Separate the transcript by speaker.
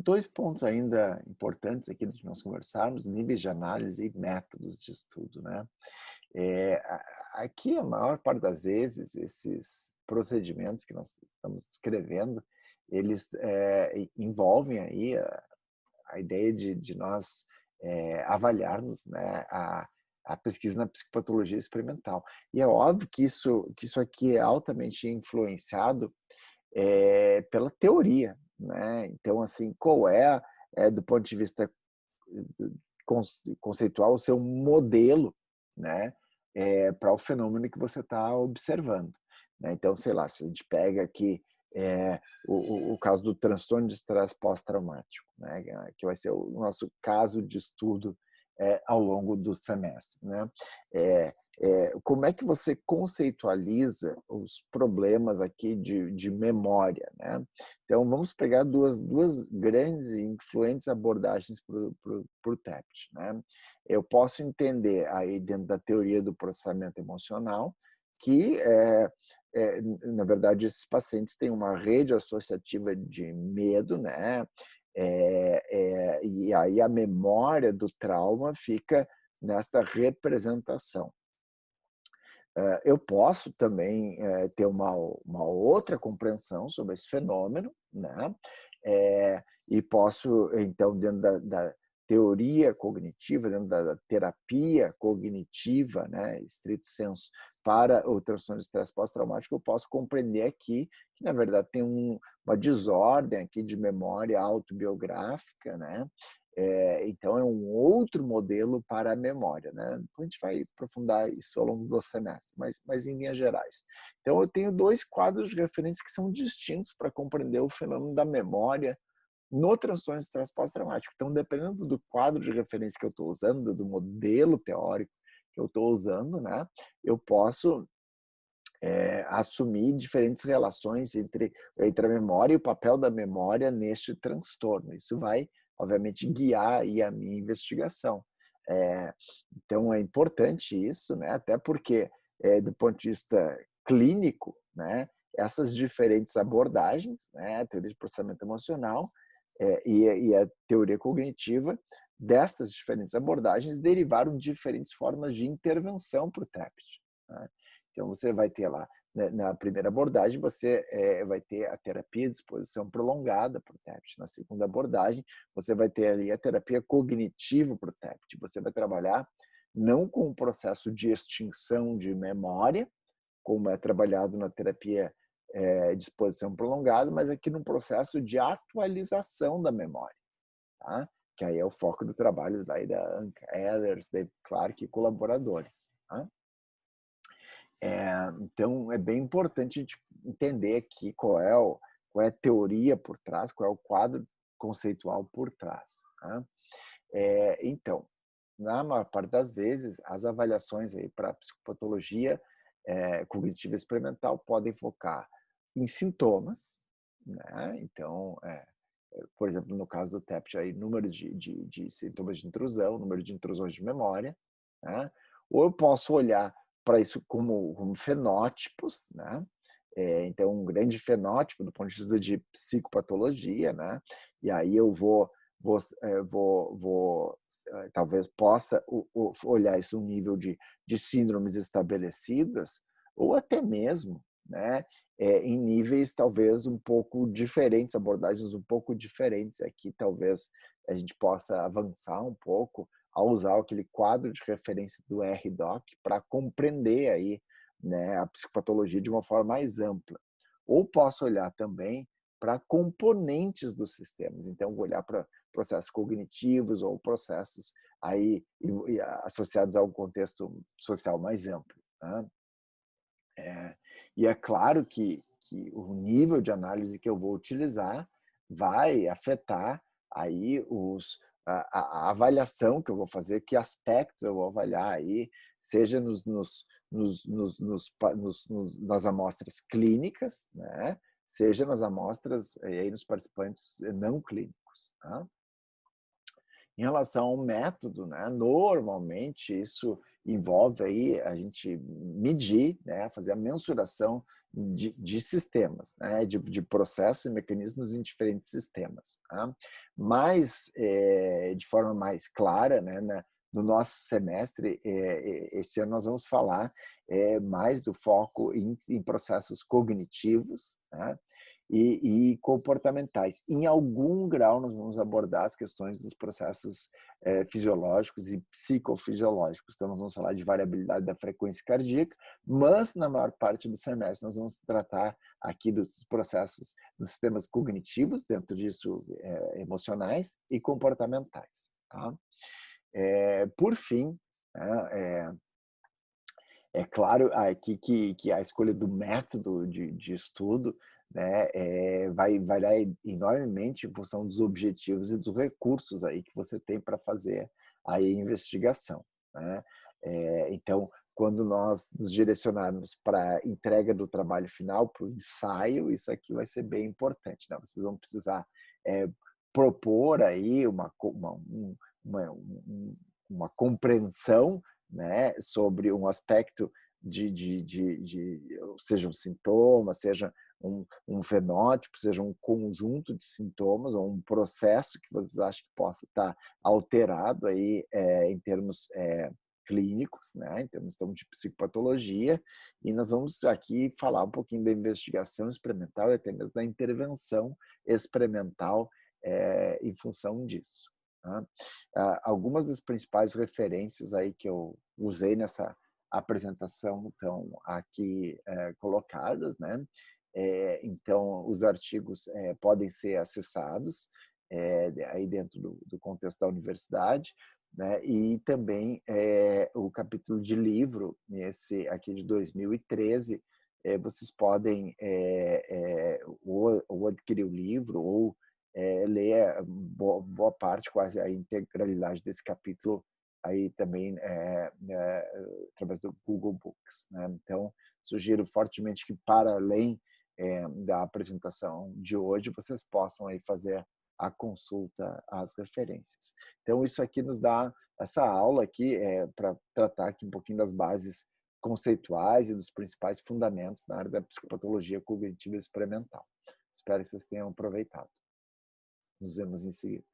Speaker 1: dois pontos ainda importantes aqui de nós conversarmos, níveis de análise e métodos de estudo, né. Aqui, a maior parte das vezes, esses procedimentos que nós estamos descrevendo, eles, envolvem aí a ideia de nós, avaliarmos, né, a pesquisa na psicopatologia experimental. E é óbvio que isso aqui é altamente influenciado, pela teoria, né. Então, assim, qual é, do ponto de vista conceitual, o seu modelo, né, para o fenômeno que você está observando, né. Então, sei lá, se a gente pega aqui, o caso do transtorno de estresse pós-traumático, né, que vai ser o nosso caso de estudo, ao longo do semestre, né. Como é que você conceitualiza os problemas aqui de memória, né. Então vamos pegar duas grandes e influentes abordagens para o TEPT, né. Eu posso entender aí dentro da teoria do processamento emocional que, na verdade, esses pacientes têm uma rede associativa de medo, né, e aí a memória do trauma fica nesta representação. Eu posso também, ter uma outra compreensão sobre esse fenômeno, né, e posso, então, dentro da teoria cognitiva, dentro da terapia cognitiva, né, estrito sensu, para o transtorno de estresse pós-traumático, eu posso compreender aqui que, na verdade, tem uma desordem aqui de memória autobiográfica, né, então é um outro modelo para a memória, né. Depois a gente vai aprofundar isso ao longo do semestre, mas em linhas gerais. Então eu tenho 2 quadros de referência que são distintos para compreender o fenômeno da memória no transtorno de estresse pós-traumático. Então, dependendo do quadro de referência que eu estou usando, do modelo teórico que eu estou usando, né, eu posso, assumir diferentes relações entre a memória e o papel da memória neste transtorno. Isso vai, obviamente, guiar aí a minha investigação. Eh, então é importante isso, né, até porque, do ponto de vista clínico, né, essas diferentes abordagens, né, a teoria de processamento emocional, e a teoria cognitiva, dessas diferentes abordagens derivaram diferentes formas de intervenção para o TEPT, né. Então você vai ter lá, né, na primeira abordagem, você, vai ter a terapia de exposição prolongada para o TEPT. Na segunda abordagem, você vai ter ali a terapia cognitiva para o TEPT. Você vai trabalhar não com o processo de extinção de memória, como é trabalhado na terapia, de exposição prolongada, mas aqui num processo de atualização da memória, tá? Que aí é o foco do trabalho daí da Anka Ehlers, David Clark e colaboradores, tá? Então é bem importante a gente entender aqui qual é a teoria por trás, qual é o quadro conceitual por trás, tá? Então, na maior parte das vezes, as avaliações aí para psicopatologia, cognitiva experimental podem focar em sintomas, né, então, por exemplo, no caso do TEPT aí, número de sintomas de intrusão, número de intrusões de memória, né, ou eu posso olhar para isso como fenótipos, né, então um grande fenótipo do ponto de vista de psicopatologia, né, e aí eu vou talvez possa olhar isso no nível de síndromes estabelecidas, ou até mesmo, né, em níveis talvez um pouco diferentes, abordagens um pouco diferentes. Aqui talvez a gente possa avançar um pouco ao usar aquele quadro de referência do RDoC para compreender aí, né, a psicopatologia de uma forma mais ampla. Ou posso olhar também para componentes dos sistemas, então vou olhar para processos cognitivos ou processos aí associados a um contexto social mais amplo, né. E é claro que o nível de análise que eu vou utilizar vai afetar aí a avaliação que eu vou fazer, que aspectos eu vou avaliar aí, seja nas amostras clínicas, né, seja nas amostras aí nos participantes não clínicos, tá. Em relação ao método, né, normalmente isso envolve aí a gente medir, né, fazer a mensuração de sistemas, né, de processos e mecanismos em diferentes sistemas. Tá? Mas, de forma mais clara, né, no nosso semestre, esse ano nós vamos falar mais do foco em processos cognitivos, né, e comportamentais. Em algum grau, nós vamos abordar as questões dos processos fisiológicos e psicofisiológicos. Então, nós vamos falar de variabilidade da frequência cardíaca, mas, na maior parte do semestre, nós vamos tratar aqui dos processos dos sistemas cognitivos, dentro disso, emocionais e comportamentais. Tá? Por fim, né, é claro aqui que a escolha do método de estudo, né, vai variar enormemente em função dos objetivos e dos recursos aí que você tem para fazer aí a investigação, né. Então, quando nós nos direcionarmos para a entrega do trabalho final, para o ensaio, isso aqui vai ser bem importante, né. Vocês vão precisar, eh, propor aí uma compreensão, né, sobre um aspecto seja um sintoma, seja um fenótipo, seja um conjunto de sintomas ou um processo que vocês acham que possa estar alterado aí, em termos, clínicos, né, em termos então de psicopatologia, e nós vamos aqui falar um pouquinho da investigação experimental e até mesmo da intervenção experimental, em função disso, tá. Algumas das principais referências aí que eu usei nessa apresentação estão aqui colocadas, né? Então, os artigos podem ser acessados aí dentro do contexto da universidade, né? E também o capítulo de livro, esse aqui de 2013, vocês podem ou adquirir o livro ou ler boa parte, quase a integralidade desse capítulo aí também através do Google Books, né? Então, sugiro fortemente que para além da apresentação de hoje, vocês possam aí fazer a consulta às referências. Então, isso aqui nos dá essa aula aqui para tratar aqui um pouquinho das bases conceituais e dos principais fundamentos na área da psicopatologia cognitiva experimental. Espero que vocês tenham aproveitado. Nos vemos em seguida.